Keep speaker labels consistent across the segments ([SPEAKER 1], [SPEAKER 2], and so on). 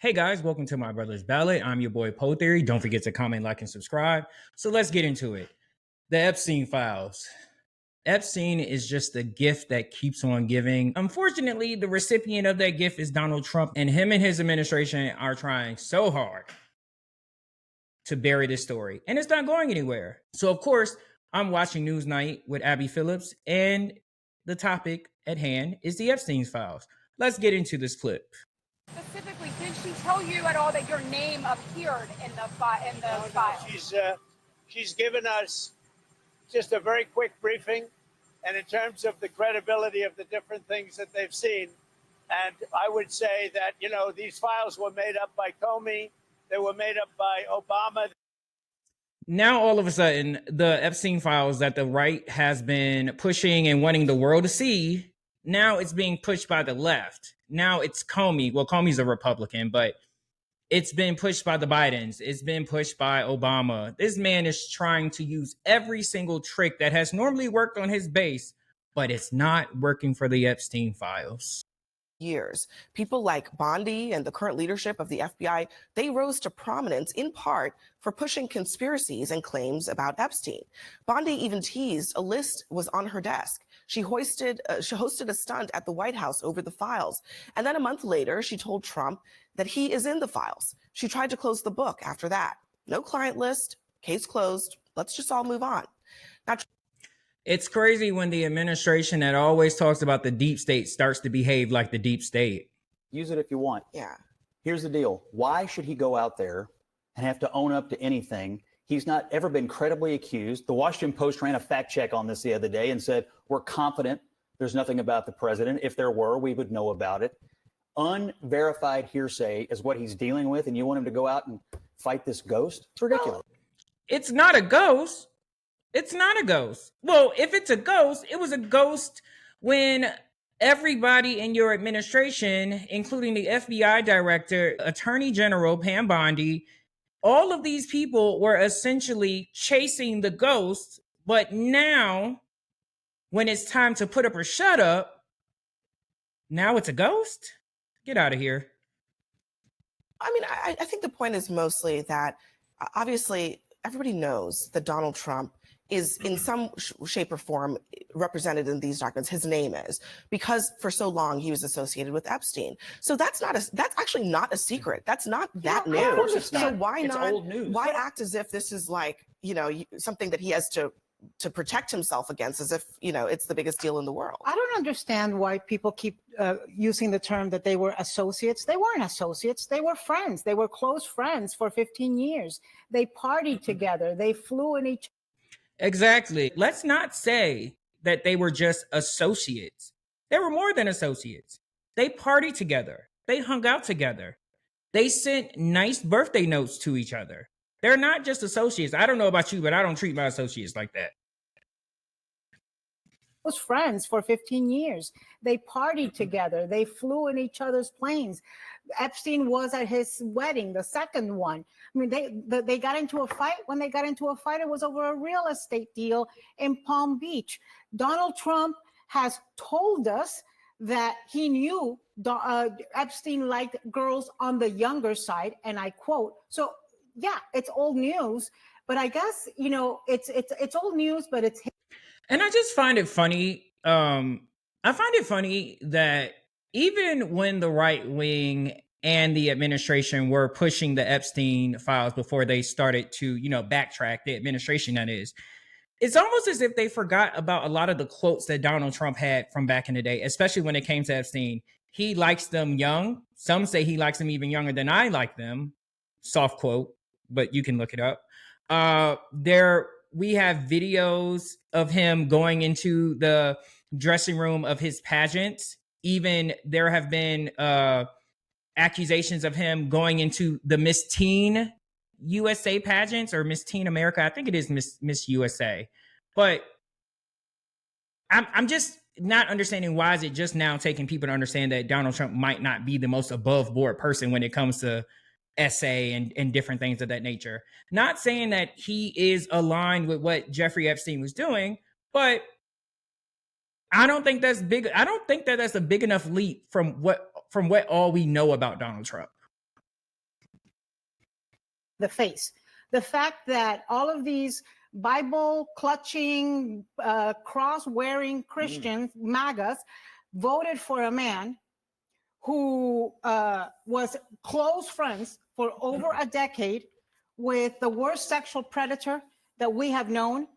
[SPEAKER 1] Hey guys, welcome to My Brother's Ballad. I'm your boy Poe Theory. Don't forget to comment, like, and subscribe. So let's get into it. The Epstein files. Epstein is just a gift that keeps on giving. Unfortunately, the recipient of that gift is Donald Trump, and him and his administration are trying so hard to bury this story, and it's not going anywhere. So, of course, I'm watching Newsnight with Abby Phillips, and the topic at hand is the Epstein files. Let's get into this clip.
[SPEAKER 2] Specifically, did she tell you at all that your name appeared in the file?
[SPEAKER 3] She's given us just a very quick briefing, and in terms of the credibility of the different things that they've seen, and I would say that, these files were made up by Comey, they were made up by Obama.
[SPEAKER 1] Now, all of a sudden, the Epstein files that the right has been pushing and wanting the world to see, now it's being pushed by the left. Now it's Comey. Well, Comey's a Republican, but it's been pushed by the Bidens. It's been pushed by Obama. This man is trying to use every single trick that has normally worked on his base, but it's not working for the Epstein files.
[SPEAKER 4] Years. People like Bondi and the current leadership of the FBI, they rose to prominence in part for pushing conspiracies and claims about Epstein. Bondi even teased a list was on her desk. She hosted a stunt at the White House over the files. And then a month later, she told Trump that he is in the files. She tried to close the book after that. No client list, case closed. Let's just all move on. Now,
[SPEAKER 1] it's crazy when the administration that always talks about the deep state starts to behave like the deep state.
[SPEAKER 5] Use it if you want.
[SPEAKER 4] Yeah.
[SPEAKER 5] Here's the deal. Why should he go out there and have to own up to anything? He's not ever been credibly accused. The Washington Post ran a fact check on this the other day and said, we're confident there's nothing about the president. If there were, we would know about it. Unverified hearsay is what he's dealing with, and you want him to go out and fight this ghost? It's ridiculous.
[SPEAKER 1] Well, it's not a ghost. It's not a ghost. Well, if it's a ghost, it was a ghost when everybody in your administration, including the FBI director, Attorney General Pam Bondi, all of these people were essentially chasing the ghost. But now, when it's time to put up or shut up, now it's a ghost? Get out of here.
[SPEAKER 4] I mean, I think the point is mostly that obviously everybody knows that Donald Trump is in some shape or form represented in these documents. His name is, because for so long he was associated with Epstein. So that's actually not a secret. That's not that new.
[SPEAKER 5] Of course it's not.
[SPEAKER 4] So why
[SPEAKER 5] It's
[SPEAKER 4] not?
[SPEAKER 5] old news.
[SPEAKER 4] Why act as if this is like, something that he has to protect himself against, as if, it's the biggest deal in the world?
[SPEAKER 6] I don't understand why people keep using the term that they were associates. They weren't associates. They were friends. They were close friends for 15 years. They partied together. They flew in each.
[SPEAKER 1] Exactly. Let's not say that they were just associates. They were more than associates. They partied together. They hung out together. They sent nice birthday notes to each other. They're not just associates. I don't know about you, but I don't treat my associates like that.
[SPEAKER 6] Was friends for 15 years. They partied together. They flew in each other's planes. Epstein was at his wedding, the second one. I mean, they got into a fight. When they got into a fight, it was over a real estate deal in Palm Beach. Donald Trump has told us that he knew Epstein liked girls on the younger side, and I quote. So yeah, it's old news, but I guess, it's old news, but it's.
[SPEAKER 1] And I just find it funny. I find it funny that even when the right wing and the administration were pushing the Epstein files before they started to, backtrack, the administration that is, it's almost as if they forgot about a lot of the quotes that Donald Trump had from back in the day, especially when it came to Epstein. He likes them young. Some say he likes them even younger than I like them. Soft quote, but you can look it up. We have videos of him going into the dressing room of his pageants. Even there have been accusations of him going into the Miss Teen USA pageants, or Miss Teen America. I think it is Miss USA. But I'm just not understanding, why is it just now taking people to understand that Donald Trump might not be the most above board person when it comes to essay and different things of that nature. Not saying that he is aligned with what Jeffrey Epstein was doing, but I don't think that's big. I don't think that that's a big enough leap from what all we know about Donald Trump.
[SPEAKER 6] the face. The fact that all of these Bible clutching, cross wearing Christians, MAGAs, voted for a man who was close friends for over a decade with the worst sexual predator that we have known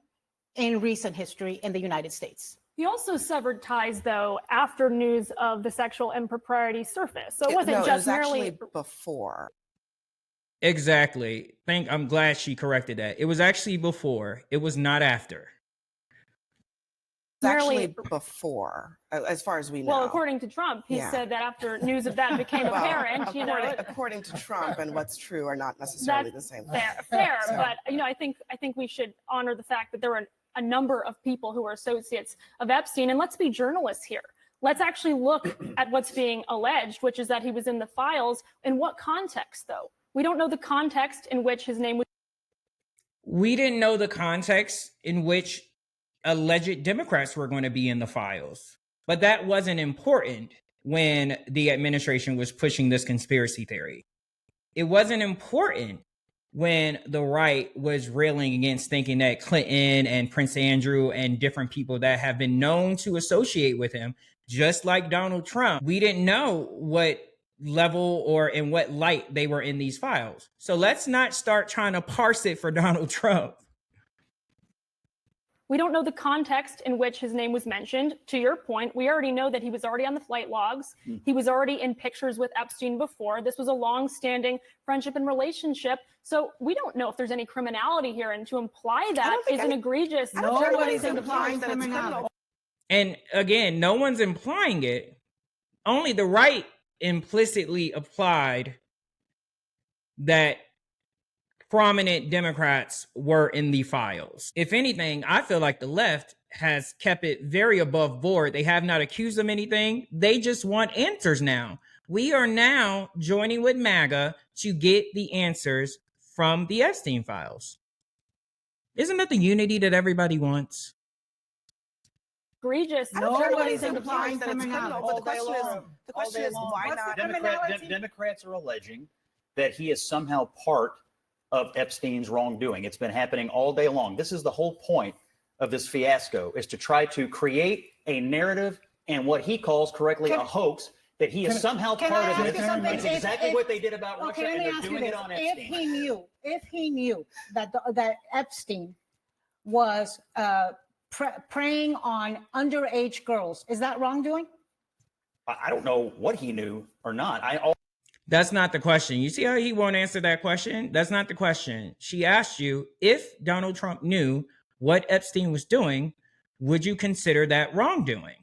[SPEAKER 6] in recent history in the United States.
[SPEAKER 7] He also severed ties, though, after news of the sexual impropriety surfaced. So it wasn't just merely
[SPEAKER 4] actually before.
[SPEAKER 1] Exactly. I'm glad she corrected that. It was actually before. It was not after.
[SPEAKER 4] It's actually before, as far as we know.
[SPEAKER 7] Well, according to Trump, he said that after news of that became apparent,
[SPEAKER 4] according to Trump, and what's true are not necessarily the same.
[SPEAKER 7] Fair. But I think we should honor the fact that there were a number of people who were associates of Epstein, and let's be journalists here. Let's actually look at what's being alleged, which is that he was in the files. In what context, though? We don't know the context in which his name was.
[SPEAKER 1] We didn't know the context in which alleged Democrats were going to be in the files. But that wasn't important when the administration was pushing this conspiracy theory. It wasn't important when the right was railing against thinking that Clinton and Prince Andrew and different people that have been known to associate with him, just like Donald Trump, we didn't know what level or in what light they were in these files. So let's not start trying to parse it for Donald Trump.
[SPEAKER 7] We don't know the context in which his name was mentioned. To your point, we already know that he was already on the flight logs. He was already in pictures with Epstein before. This was a long-standing friendship and relationship. So we don't know if there's any criminality here, and to imply that is an egregious.
[SPEAKER 6] Nobody's implying criminality.
[SPEAKER 1] And again, no one's implying it. Only the right implicitly applied that prominent Democrats were in the files. If anything, I feel like the left has kept it very above board. They have not accused them of anything. They just want answers now. We are now joining with MAGA to get the answers from the Epstein files. Isn't that the unity that everybody wants?
[SPEAKER 7] Egregious.
[SPEAKER 6] Nobody's implying criminality.
[SPEAKER 4] The question is why not?
[SPEAKER 5] Democrats are alleging that he is somehow part of Epstein's wrongdoing. It's been happening all day long. This is the whole point of this fiasco, is to try to create a narrative and what he calls correctly a hoax that he is somehow part of it. It's exactly what they did about Russia, and they're doing it on Epstein.
[SPEAKER 6] If he knew that Epstein was preying on underage girls, is that wrongdoing?
[SPEAKER 5] I don't know what he knew or not.
[SPEAKER 1] That's not the question. You see how he won't answer that question? That's not the question. She asked you, if Donald Trump knew what Epstein was doing, would you consider that wrongdoing?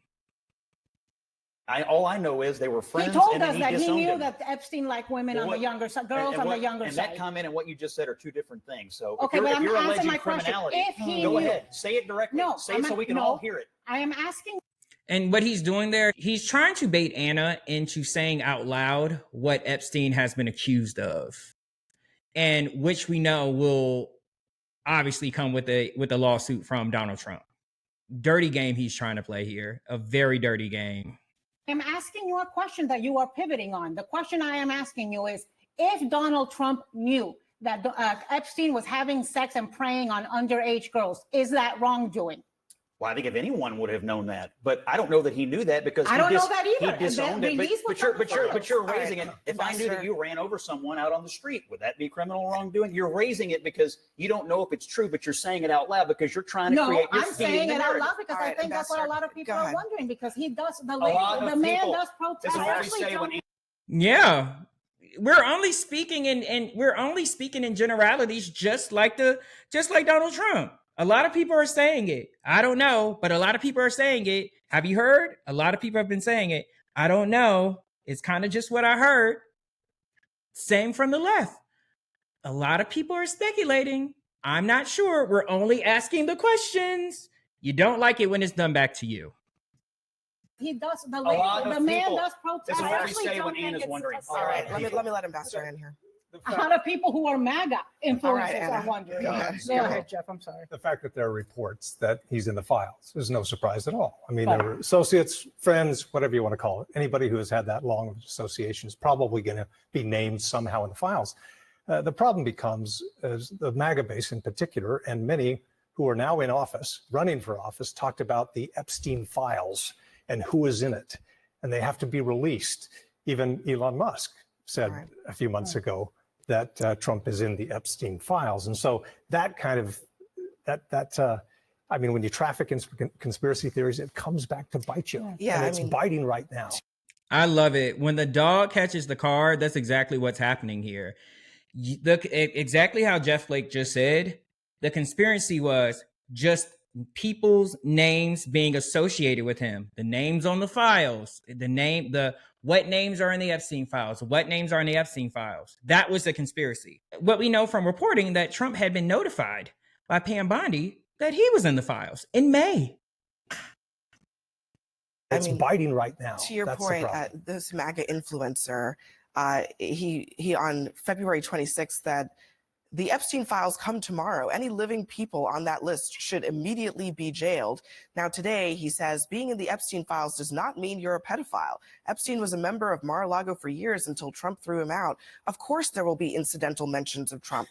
[SPEAKER 5] All I know is they were friends.
[SPEAKER 6] He told us that he knew that Epstein liked women on the younger side, girls on the younger side.
[SPEAKER 5] And that comment and what you just said are two different things. So
[SPEAKER 6] okay,
[SPEAKER 5] if you're alleging criminality, go ahead, say it directly.
[SPEAKER 6] No,
[SPEAKER 5] say it so we can all hear it.
[SPEAKER 6] I am asking.
[SPEAKER 1] And what he's doing there, he's trying to bait Anna into saying out loud what Epstein has been accused of, and which we know will obviously come with a lawsuit from Donald Trump. Dirty game he's trying to play here, a very dirty game.
[SPEAKER 6] I'm asking you a question that you are pivoting on. The question I am asking you is, if Donald Trump knew that Epstein was having sex and preying on underage girls, is that wrongdoing?
[SPEAKER 5] Well, I think if anyone would have known that, but I don't know that he knew that because
[SPEAKER 6] I don't know that either.
[SPEAKER 5] He disowned it. But you're raising it. If I knew that you ran over someone out on the street, would that be criminal wrongdoing? You're raising it because you don't know if it's true, but you're saying it out loud because you're trying to create.
[SPEAKER 6] No, I'm saying it out loud because I think that's what a lot of people are wondering, because he does. The man does protest.
[SPEAKER 1] Yeah. We're only speaking in generalities, just like Donald Trump. A lot of people are saying it. I don't know, but a lot of people are saying it. Have you heard? A lot of people have been saying it. I don't know. It's kind of just what I heard. Same from the left. A lot of people are speculating. I'm not sure. We're only asking the questions. You don't like it when it's done back to you.
[SPEAKER 6] He does. The man does protest.
[SPEAKER 5] This is what we say when Anna's wondering.
[SPEAKER 4] All right, let me let Ambassador in here.
[SPEAKER 6] A lot of people who are MAGA influencers are wondering. Go ahead, Jeff. I'm sorry.
[SPEAKER 8] The fact that there are reports that he's in the files is no surprise at all. I mean, there were associates, friends, whatever you want to call it. Anybody who has had that long of association is probably going to be named somehow in the files. The problem becomes, as the MAGA base in particular, and many who are now in office, running for office, talked about the Epstein files and who is in it, and they have to be released. Even Elon Musk said a few months ago that Trump is in the Epstein files. And so that kind of, I mean, when you traffic in conspiracy theories, it comes back to bite you.
[SPEAKER 4] Yeah,
[SPEAKER 8] and it's biting right now.
[SPEAKER 1] I love it. When the dog catches the car, that's exactly what's happening here. Exactly how Jeff Flake just said, the conspiracy was just people's names being associated with him. The names on the files, what names are in the Epstein files, what names are in the Epstein files. That was the conspiracy. What we know from reporting that Trump had been notified by Pam Bondi that he was in the files in May.
[SPEAKER 8] It's biting right now.
[SPEAKER 4] To your point, this MAGA influencer, he on February 26th said, the Epstein files come tomorrow. Any living people on that list should immediately be jailed. Now today, he says, being in the Epstein files does not mean you're a pedophile. Epstein was a member of Mar-a-Lago for years until Trump threw him out. Of course, there will be incidental mentions of Trump.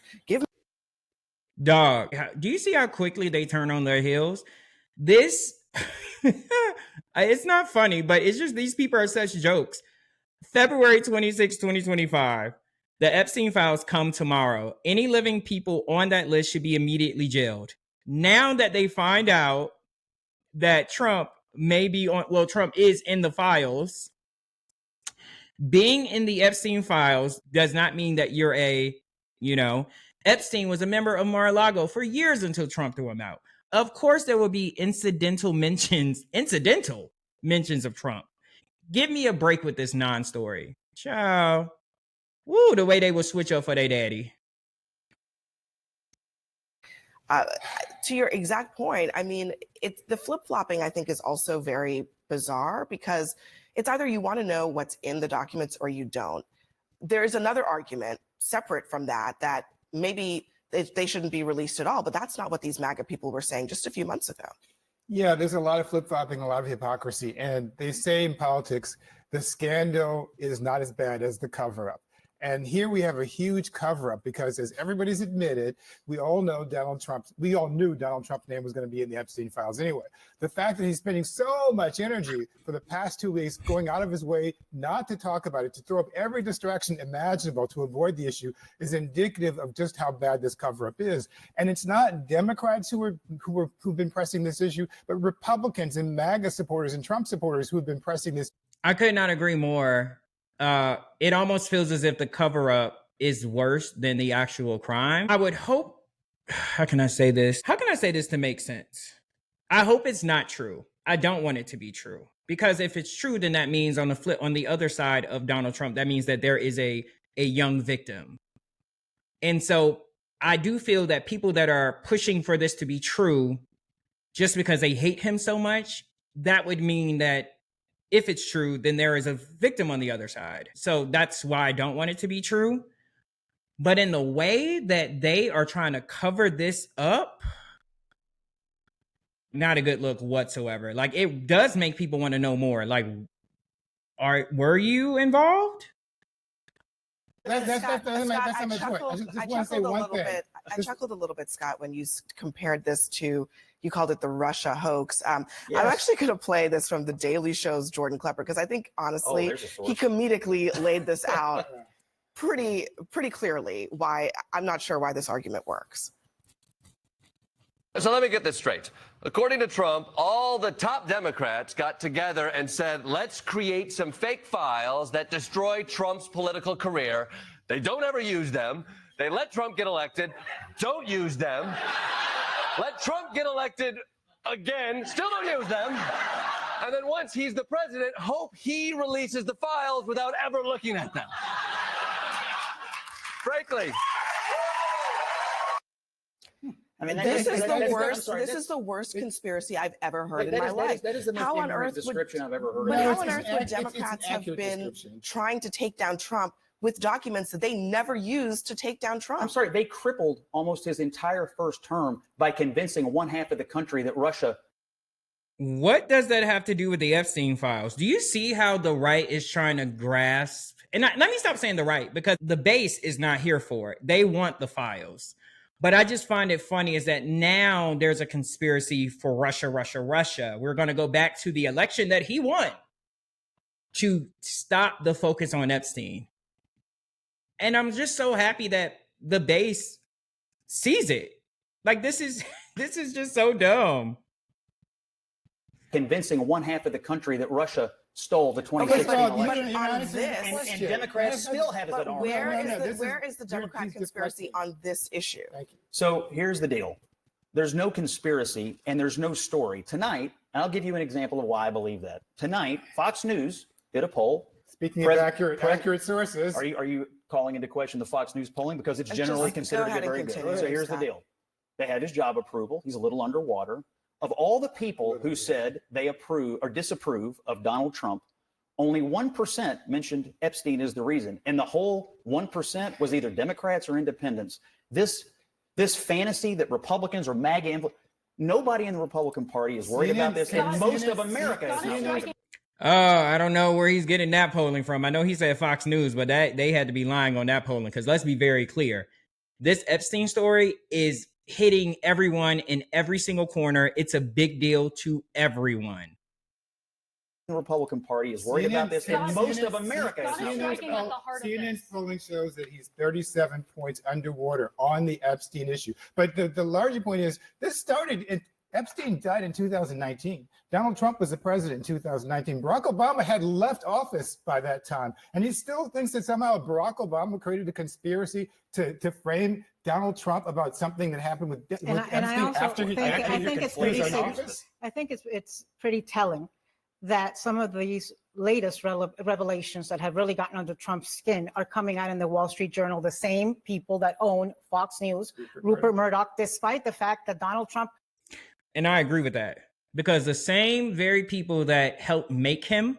[SPEAKER 1] Dog, do you see how quickly they turn on their heels? This, it's not funny, but it's just these people are such jokes. February 26, 2025, the Epstein files come tomorrow. Any living people on that list should be immediately jailed. Now that they find out that Trump Trump is in the files, being in the Epstein files does not mean that you're Epstein was a member of Mar-a-Lago for years until Trump threw him out. Of course, there will be incidental mentions of Trump. Give me a break with this non-story. Ciao. Woo, the way they will switch up for their daddy.
[SPEAKER 4] To your exact point, I mean, the flip-flopping, I think, is also very bizarre because it's either you want to know what's in the documents or you don't. There's another argument separate from that maybe they shouldn't be released at all, but that's not what these MAGA people were saying just a few months ago.
[SPEAKER 9] Yeah, there's a lot of flip-flopping, a lot of hypocrisy. And they say in politics, the scandal is not as bad as the cover-up. And here we have a huge cover-up because, as everybody's admitted, we all knew Donald Trump's name was going to be in the Epstein files anyway. The fact that he's spending so much energy for the past 2 weeks going out of his way not to talk about it, to throw up every distraction imaginable to avoid the issue, is indicative of just how bad this cover-up is. And it's not Democrats who've been pressing this issue, but Republicans and MAGA supporters and Trump supporters who have been pressing this.
[SPEAKER 1] I could not agree more. It almost feels as if the cover-up is worse than the actual crime. I would hope, how can I say this to make sense? I hope it's not true. I don't want it to be true. Because if it's true, then that means on the other side of Donald Trump, that means that there is a young victim. And so I do feel that people that are pushing for this to be true, just because they hate him so much, that would mean that if it's true, then there is a victim on the other side. So that's why I don't want it to be true. But in the way that they are trying to cover this up, not a good look whatsoever. Like, it does make people want to know more. Like, were you involved?
[SPEAKER 9] That's not my point. I just want to say one thing.
[SPEAKER 4] I chuckled a little bit, Scott, when you compared this to, you called it the Russia hoax. I'm actually going to play this from The Daily Show's Jordan Klepper, because I think, honestly, he comedically laid this out pretty clearly why I'm not sure why this argument works.
[SPEAKER 10] So let me get this straight. According to Trump, all the top Democrats got together and said, let's create some fake files that destroy Trump's political career. They don't ever use them. They let Trump get elected, don't use them. Let Trump get elected again, still don't use them. And then once he's the president, hope he releases the files without ever looking at them. Frankly.
[SPEAKER 5] I mean,
[SPEAKER 4] This is the worst conspiracy I've ever heard in my life.
[SPEAKER 5] That is the most ignorant description I've ever heard.
[SPEAKER 4] But how on earth would Democrats have been trying to take down Trump with documents that they never used to take down Trump?
[SPEAKER 5] I'm sorry, they crippled almost his entire first term by convincing one half of the country that Russia
[SPEAKER 1] What does that have to do with the Epstein files? Do you see how the right is trying to grasp? And let me stop saying the right, because the base is not here for it. They want the files. But I just find it funny is that now there's a conspiracy for Russia. We're going to go back to the election that he won to stop the focus on Epstein. And I'm just so happy that the base sees it. Like, this is just so dumb.
[SPEAKER 5] Convincing one half of the country that Russia stole the 2016 election. And Democrats still have it at all.
[SPEAKER 4] Where is the Democrat conspiracy on this issue?
[SPEAKER 5] So here's the deal. There's no conspiracy and there's no story. Tonight, and I'll give you an example of why I believe that. Tonight, Fox News did a poll.
[SPEAKER 9] Speaking of accurate sources.
[SPEAKER 5] Are you calling into question the Fox News polling? Because it's generally considered to be very good. So here's the deal. They had his job approval. He's a little underwater. Of all the people who said they approve or disapprove of Donald Trump, only 1% mentioned Epstein as the reason. And the whole 1% was either Democrats or independents. This fantasy that Republicans or MAGA, nobody in the Republican Party is worried about this. And most of America is not worried.
[SPEAKER 1] I don't know where he's getting that polling from. I know he said Fox News, but they had to be lying on that polling, because let's be very clear. This Epstein story is hitting everyone in every single corner. It's a big deal to everyone.
[SPEAKER 5] The Republican Party is worried about this, and most of America is not worried about it.
[SPEAKER 9] CNN's polling shows that he's 37 points underwater on the Epstein issue. But the larger point is, this started Epstein died in 2019. Donald Trump was the president in 2019. Barack Obama had left office by that time. And he still thinks that somehow Barack Obama created a conspiracy to frame Donald Trump about something that happened with Epstein after he was in office.
[SPEAKER 6] I think it's pretty telling that some of these latest revelations that have really gotten under Trump's skin are coming out in the Wall Street Journal. The same people that own Fox News, Rupert Murdoch, despite the fact that Donald Trump.
[SPEAKER 1] And I agree with that, because the same very people that helped make him,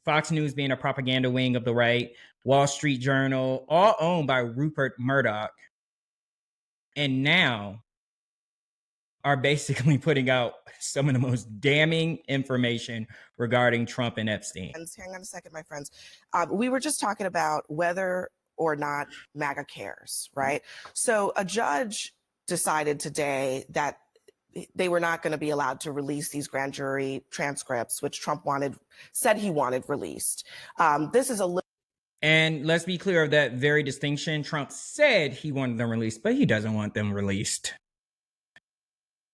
[SPEAKER 1] Fox News being a propaganda wing of the right, Wall Street Journal, all owned by Rupert Murdoch, and now are basically putting out some of the most damning information regarding Trump and Epstein.
[SPEAKER 4] Hang on a second, my friends. We were just talking about whether or not MAGA cares, right? So a judge decided today that they were not going to be allowed to release these grand jury transcripts, which Trump said he wanted released. This is a
[SPEAKER 1] And let's be clear of that very distinction. Trump said he wanted them released, but he doesn't want them released.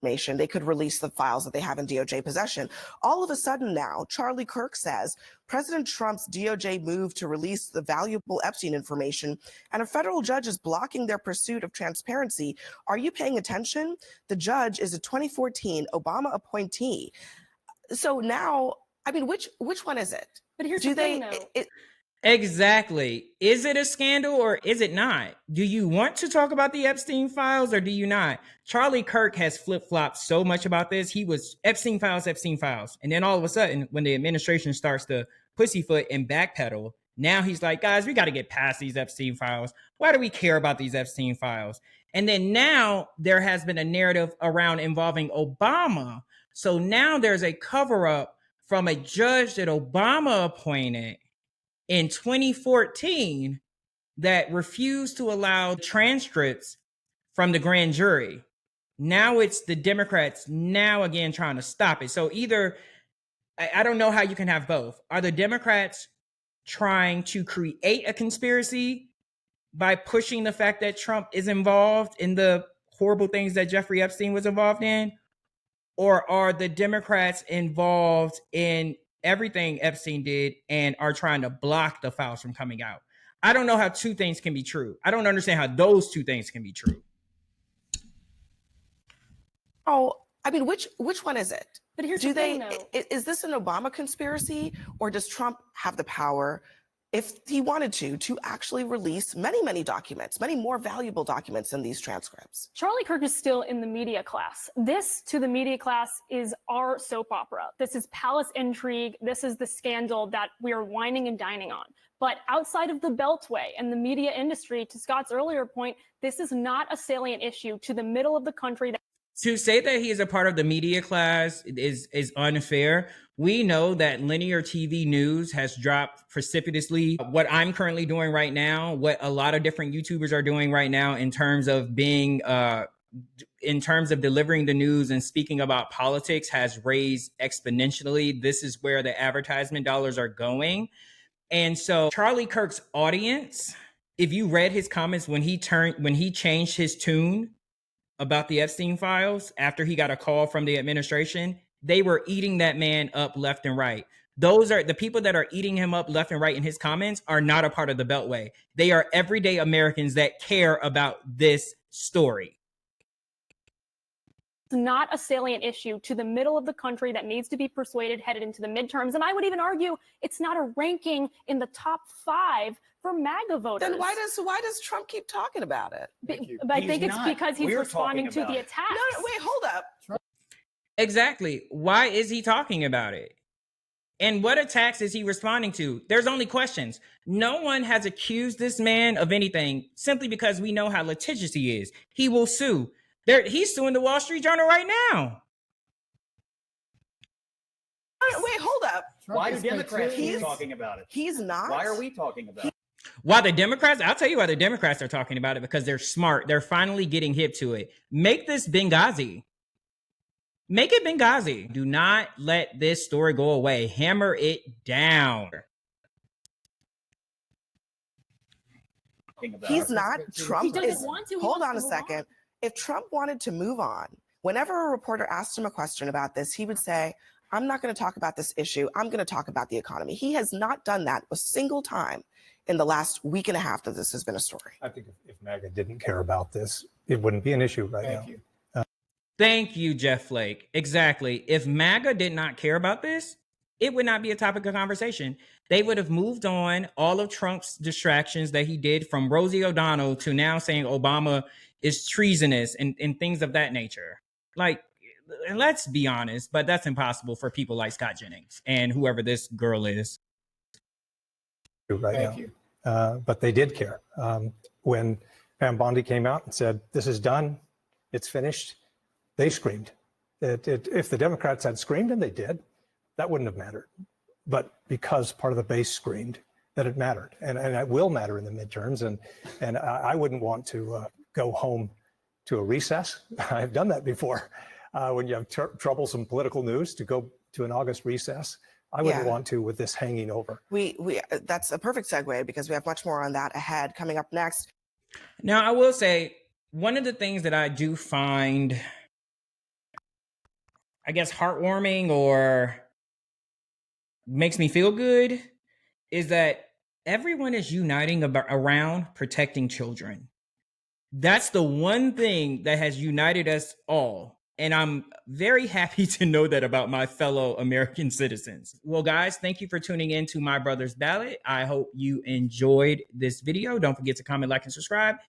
[SPEAKER 4] They could release the files that they have in DOJ possession. All of a sudden now, Charlie Kirk says President Trump's DOJ moved to release the valuable Epstein information, and a federal judge is blocking their pursuit of transparency. Are you paying attention? The judge is a 2014 Obama appointee. So now, I mean, which one is it?
[SPEAKER 7] But here's the thing, though.
[SPEAKER 1] Exactly. Is it a scandal or is it not? Do you want to talk about the Epstein files or do you not? Charlie Kirk has flip-flopped so much about this. He was Epstein files. And then all of a sudden, when the administration starts to pussyfoot and backpedal, now he's like, guys, we got to get past these Epstein files. Why do we care about these Epstein files? And then now there has been a narrative around involving Obama. So now there's a cover-up from a judge that Obama appointed in 2014 that refused to allow transcripts from the grand jury. Now it's the Democrats now again trying to stop it. So either, I don't know how you can have both. Are the Democrats trying to create a conspiracy by pushing the fact that Trump is involved in the horrible things that Jeffrey Epstein was involved in? Or are the Democrats involved in everything Epstein did and are trying to block the files from coming out? I don't know how two things can be true. I don't understand how those two things can be true.
[SPEAKER 4] Oh, I mean, which one is it?
[SPEAKER 7] But here's the thing, though.
[SPEAKER 4] Is this an Obama conspiracy, or does Trump have the power, if he wanted to actually release many documents, many more valuable documents than these transcripts?
[SPEAKER 7] Charlie Kirk is still in the media class. This, to the media class, is our soap opera. This is palace intrigue. This is the scandal that we are whining and dining on. But outside of the Beltway and the media industry, to Scott's earlier point, this is not a salient issue to the middle of the country.
[SPEAKER 1] To say that he is a part of the media class is unfair. We know that linear TV news has dropped precipitously. What I'm currently doing right now, what a lot of different YouTubers are doing right now in terms of being in terms of delivering the news and speaking about politics has raised exponentially. This is where the advertisement dollars are going. And so Charlie Kirk's audience, if you read his comments when he changed his tune about the Epstein files after he got a call from the administration, they were eating that man up left and right. Those are the people that are eating him up left and right in his comments are not a part of the Beltway. They are everyday Americans that care about this story.
[SPEAKER 7] It's not a salient issue to the middle of the country that needs to be persuaded headed into the midterms. And I would even argue it's not a ranking in the top 5 for MAGA voters.
[SPEAKER 4] Then why does Trump keep talking about it?
[SPEAKER 7] I think it's because he's responding to the attacks.
[SPEAKER 4] No, wait, hold up.
[SPEAKER 1] Exactly. Why is he talking about it? And what attacks is he responding to? There's only questions. No one has accused this man of anything simply because we know how litigious he is. He will sue. He's suing the Wall Street Journal right now.
[SPEAKER 4] Wait, hold up.
[SPEAKER 5] Why do Democrats keep talking about it?
[SPEAKER 4] He's not.
[SPEAKER 5] Why are we talking about it?
[SPEAKER 1] Why the Democrats? I'll tell you why the Democrats are talking about it, because they're smart. They're finally getting hip to it. Make this Benghazi. Make it Benghazi. Do not let this story go away. Hammer it down.
[SPEAKER 4] He's not. Trump
[SPEAKER 7] He doesn't
[SPEAKER 4] is.
[SPEAKER 7] want to. He
[SPEAKER 4] Hold
[SPEAKER 7] wants
[SPEAKER 4] on
[SPEAKER 7] to
[SPEAKER 4] a
[SPEAKER 7] move
[SPEAKER 4] second.
[SPEAKER 7] on.
[SPEAKER 4] If Trump wanted to move on, whenever a reporter asked him a question about this, he would say, I'm not going to talk about this issue. I'm going to talk about the economy. He has not done that a single time in the last week and a half that this has been a story.
[SPEAKER 8] I think if MAGA didn't care about this, it wouldn't be an issue right now.
[SPEAKER 1] Thank you, Jeff Flake. Exactly. If MAGA did not care about this, it would not be a topic of conversation. They would have moved on all of Trump's distractions that he did, from Rosie O'Donnell to now saying Obama is treasonous and things of that nature. Like, let's be honest, but that's impossible for people like Scott Jennings and whoever this girl is.
[SPEAKER 8] Thank you. But they did care. When Pam Bondi came out and said, this is done, it's finished, they screamed. If the Democrats had screamed, and they did, that wouldn't have mattered. But because part of the base screamed, that it mattered. And it will matter in the midterms. And I wouldn't want to go home to a recess. I've done that before. When you have troublesome political news, to go to an August recess. I wouldn't want to with this hanging over.
[SPEAKER 4] That's a perfect segue, because we have much more on that ahead coming up next.
[SPEAKER 1] Now, I will say, one of the things that I do find, I guess, heartwarming or makes me feel good is that everyone is uniting around protecting children. That's the one thing that has united us all. And I'm very happy to know that about my fellow American citizens. Well, guys, thank you for tuning in to My Brother's Ballot. I hope you enjoyed this video. Don't forget to comment, like, and subscribe.